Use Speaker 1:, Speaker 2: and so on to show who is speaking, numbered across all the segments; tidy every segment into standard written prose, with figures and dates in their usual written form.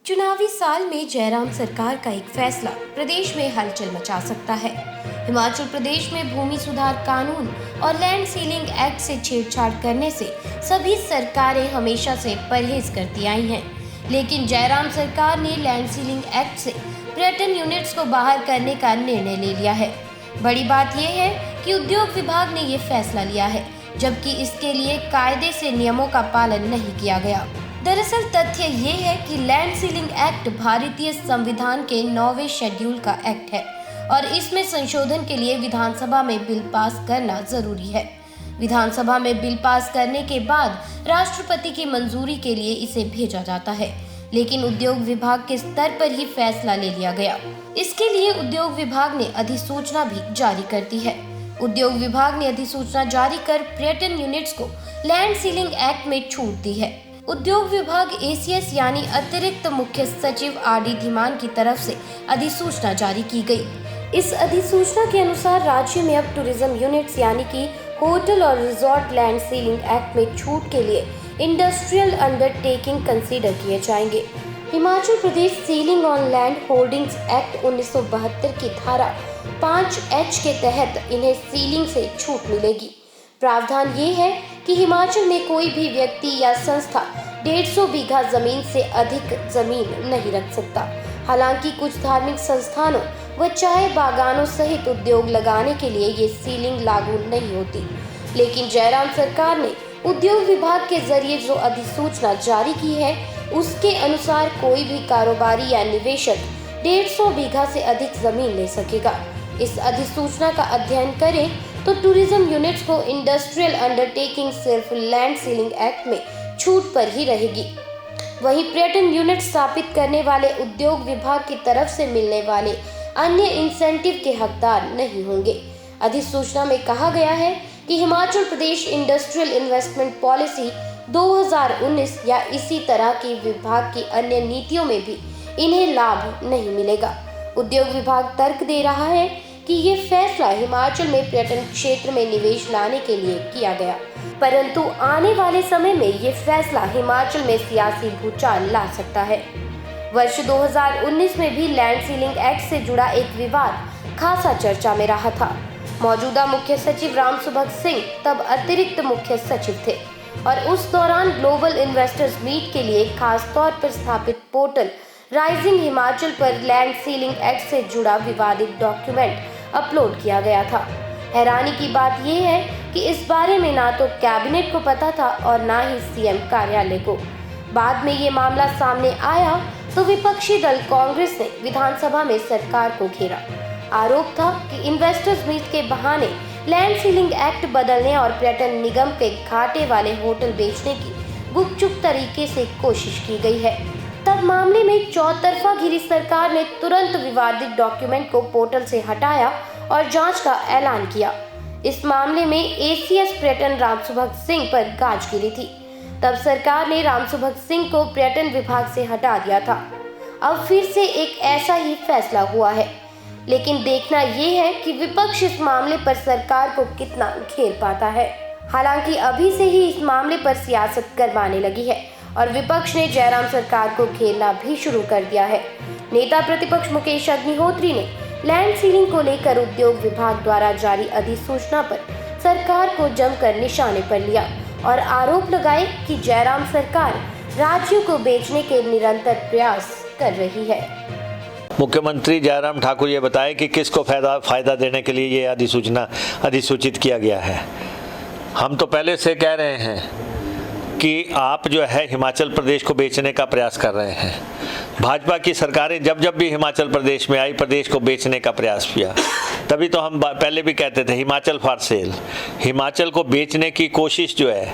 Speaker 1: चुनावी साल में जयराम सरकार का एक फैसला प्रदेश में हलचल मचा सकता है। हिमाचल प्रदेश में भूमि सुधार कानून और लैंड सीलिंग एक्ट से छेड़छाड़ करने से सभी सरकारें हमेशा से परहेज करती आई हैं, लेकिन जयराम सरकार ने लैंड सीलिंग एक्ट से पर्यटन यूनिट्स को बाहर करने का निर्णय ले लिया है। बड़ी बात यह है कि उद्योग विभाग ने ये फैसला लिया है, जबकि इसके लिए कायदे से नियमों का पालन नहीं किया गया। दरअसल तथ्य ये है कि लैंड सीलिंग एक्ट भारतीय संविधान के 9वें शेड्यूल का एक्ट है और इसमें संशोधन के लिए विधानसभा में बिल पास करना जरूरी है। विधानसभा में बिल पास करने के बाद राष्ट्रपति की मंजूरी के लिए इसे भेजा जाता है, लेकिन उद्योग विभाग के स्तर पर ही फैसला ले लिया गया। इसके लिए उद्योग विभाग ने अधिसूचना भी जारी कर दी है। उद्योग विभाग ने अधिसूचना जारी कर पर्यटन यूनिट्स को लैंड सीलिंग एक्ट में छूट दी है। उद्योग विभाग ACS यानी अतिरिक्त मुख्य सचिव RD धीमान की तरफ से अधिसूचना जारी की गई। इस अधिसूचना के अनुसार राज्य में अब टूरिज्म यूनिट्स यानी कि होटल और रिजॉर्ट लैंड सीलिंग एक्ट में छूट के लिए इंडस्ट्रियल अंडरटेकिंग कंसीडर किए जाएंगे। Himachal Pradesh ceiling on land holdings act 1972 की धारा 5H के तहत इन्हें सीलिंग से छूट मिलेगी। प्रावधान ये है कि हिमाचल में कोई भी व्यक्ति या संस्था 150 बीघा जमीन से अधिक जमीन नहीं रख सकता। हालांकि कुछ धार्मिक संस्थानों व चाय बागानों सहित उद्योग लगाने के लिए ये सीलिंग लागू नहीं होती, लेकिन जयराम सरकार ने उद्योग विभाग के जरिए जो अधिसूचना जारी की है उसके अनुसार कोई भी कारोबारी या निवेशक 150 बीघा से अधिक जमीन ले सकेगा। इस अधिसूचना का अध्ययन करें तो टूरिज्म यूनिट्स को इंडस्ट्रियल अंडरटेकिंग सिर्फ लैंड सीलिंग एक्ट में छूट पर ही रहेगी। वहीं पर्यटन यूनिट स्थापित करने वाले उद्योग विभाग की तरफ से मिलने वाले अन्य इंसेंटिव के हकदार नहीं होंगे। अधिसूचना में कहा गया है कि Himachal Pradesh industrial investment policy 2019 या इसी तरह की विभाग की अन्य नीतियों में भी इन्हें लाभ नहीं मिलेगा। उद्योग विभाग तर्क दे रहा है कि ये फैसला हिमाचल में पर्यटन क्षेत्र में निवेश लाने के लिए किया गया, परंतु आने वाले समय में ये फैसला हिमाचल में सियासी भूचाल ला सकता है। वर्ष 2019 में भी लैंड सीलिंग एक्ट से जुड़ा एक विवाद खासा चर्चा में रहा था। मौजूदा मुख्य सचिव रामसुभग सिंह तब अतिरिक्त मुख्य सचिव थे और उस दौरान ग्लोबल इन्वेस्टर्स मीट के लिए खास तौर पर स्थापित पोर्टल राइजिंग हिमाचल पर लैंड सीलिंग एक्ट से जुड़ा विवादित डॉक्यूमेंट अपलोड किया गया था। हैरानी की बात यह है कि इस बारे में ना तो कैबिनेट को पता था और ना ही CM कार्यालय को। बाद में ये मामला सामने आया तो विपक्षी दल कांग्रेस ने विधानसभा में सरकार को घेरा। आरोप था कि इन्वेस्टर्स मीट के बहाने लैंड सीलिंग एक्ट बदलने और पर्यटन निगम के घाटे वाले होटल बेचने की गुपचुप तरीके से कोशिश की गई है। तब मामले में चौतरफा घिरी सरकार ने तुरंत विवादित डॉक्यूमेंट को पोर्टल से हटाया और जांच का ऐलान किया। इस मामले में ACS पर्यटन रामसुभग सिंह पर गाज गिरी थी। तब सरकार ने रामसुभग सिंह को पर्यटन विभाग से हटा दिया था। अब फिर से एक ऐसा ही फैसला हुआ है, लेकिन देखना यह है कि विपक्ष इस मामले पर सरकार को कितना घेर पाता है। हालांकि अभी से ही इस मामले पर सियासत गरमाने लगी है और विपक्ष ने जयराम सरकार को घेरना भी शुरू कर दिया है। नेता प्रतिपक्ष मुकेश अग्निहोत्री ने लैंड सीलिंग को लेकर उद्योग विभाग द्वारा जारी अधिसूचना पर सरकार को जमकर निशाने पर लिया और आरोप लगाए कि जयराम सरकार राज्यों को बेचने के निरंतर प्रयास कर रही है।
Speaker 2: मुख्यमंत्री जयराम ठाकुर ये बताए कि किसको फायदा देने के लिए ये अधिसूचना अधिसूचित किया गया है। हम तो पहले से कह रहे हैं कि आप जो है हिमाचल प्रदेश को बेचने का प्रयास कर रहे हैं। भाजपा की सरकारें जब जब भी हिमाचल प्रदेश में आई प्रदेश को बेचने का प्रयास किया, तभी तो हम पहले भी कहते थे हिमाचल फॉर सेल। हिमाचल को बेचने की कोशिश जो है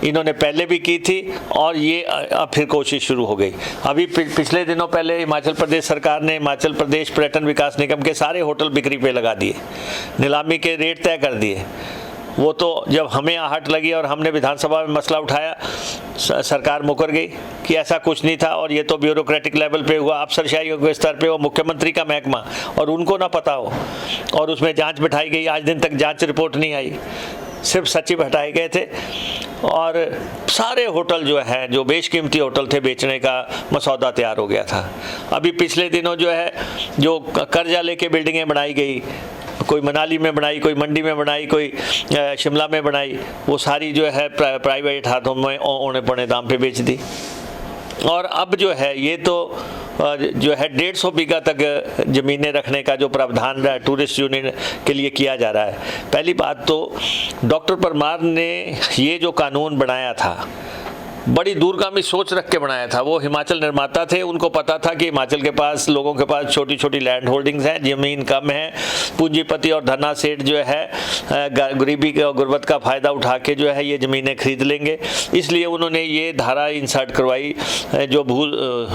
Speaker 2: इन्होंने पहले भी की थी और ये अब फिर कोशिश शुरू हो गई। अभी पिछले दिनों पहले हिमाचल प्रदेश सरकार ने हिमाचल प्रदेश पर्यटन विकास निगम के सारे होटल बिक्री पे लगा दिए, नीलामी के रेट तय कर दिए। वो तो जब हमें आहट लगी और हमने विधानसभा में मसला उठाया, सरकार मुकर गई कि ऐसा कुछ नहीं था और ये तो ब्यूरोक्रेटिक लेवल पे हुआ, अफसरशाही के स्तर पे वो मुख्यमंत्री का महकमा और उनको ना पता हो, और उसमें जांच बिठाई गई। आज दिन तक जांच रिपोर्ट नहीं आई, सिर्फ सचिव हटाए गए थे। और सारे होटल जो हैं, जो बेशकीमती होटल थे, बेचने का मसौदा तैयार हो गया था। अभी पिछले दिनों जो है, जो कर्जा लेके बिल्डिंगें बनाई गई, कोई मनाली में बनाई, कोई मंडी में बनाई, कोई शिमला में बनाई, वो सारी जो है प्राइवेट हाथों में औने पौने दाम पे बेच दी। और अब जो है ये तो जो है 150 बीघा तक ज़मीनें रखने का जो प्रावधान टूरिस्ट यूनियन के लिए किया जा रहा है। पहली बात तो डॉक्टर परमार ने ये जो कानून बनाया था, बड़ी दूरगामी सोच रख के बनाया था। वो हिमाचल निर्माता थे, उनको पता था कि हिमाचल के पास, लोगों के पास छोटी छोटी लैंड होल्डिंग्स हैं, ज़मीन कम है, पूंजीपति और धन्ना सेठ जो है गरीबी के और गुर्बत का फ़ायदा उठा के जो है ये ज़मीनें खरीद लेंगे। इसलिए उन्होंने ये धारा इंसर्ट करवाई, जो भू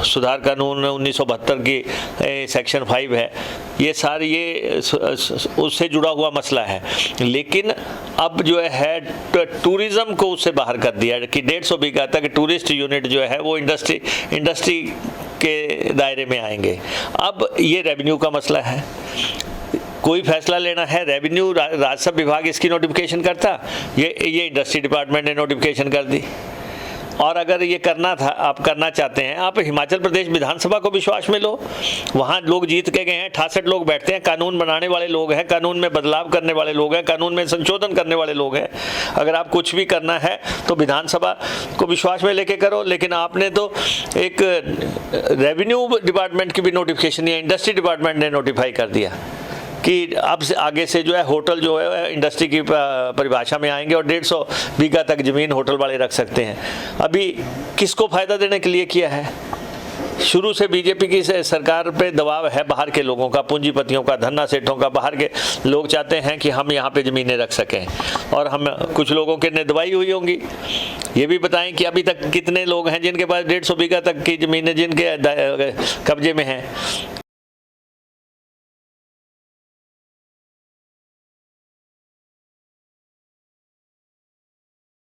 Speaker 2: सुधार कानून 1972 की सेक्शन 5 है। ये सारी ये उससे जुड़ा हुआ मसला है। लेकिन अब जो है टूरिज़्म को उससे बाहर कर दिया कि 150 बीघा तक टूरिस्ट यूनिट जो है वो इंडस्ट्री के दायरे में आएंगे। अब ये रेवेन्यू का मसला है, कोई फैसला लेना है, रेवेन्यू राजस्व विभाग इसकी नोटिफिकेशन करता, ये इंडस्ट्री डिपार्टमेंट ने नोटिफिकेशन कर दी। और अगर ये करना था, आप करना चाहते हैं, आप हिमाचल प्रदेश विधानसभा को विश्वास में लो। वहाँ लोग जीत के गए हैं, 68 लोग बैठते हैं, कानून बनाने वाले लोग हैं, कानून में बदलाव करने वाले लोग हैं, कानून में संशोधन करने वाले लोग हैं। अगर आप कुछ भी करना है तो विधानसभा को विश्वास में लेके करो। लेकिन आपने तो एक रेवेन्यू डिपार्टमेंट की भी नोटिफिकेशन या इंडस्ट्री डिपार्टमेंट ने नोटिफाई कर दिया कि अब से आगे से जो है होटल जो है इंडस्ट्री की परिभाषा में आएंगे और 150 बीघा तक ज़मीन होटल वाले रख सकते हैं। अभी किसको फ़ायदा देने के लिए किया है? शुरू से बीजेपी की सरकार पे दबाव है बाहर के लोगों का, पूंजीपतियों का, धन्ना सेठों का। बाहर के लोग चाहते हैं कि हम यहाँ पे ज़मीनें रख सकें, और हम कुछ लोगों के ने दबाई हुई होंगी। ये भी बताएं कि अभी तक कितने लोग हैं जिनके पास 150 बीघा तक की ज़मीनें जिनके कब्जे में हैं।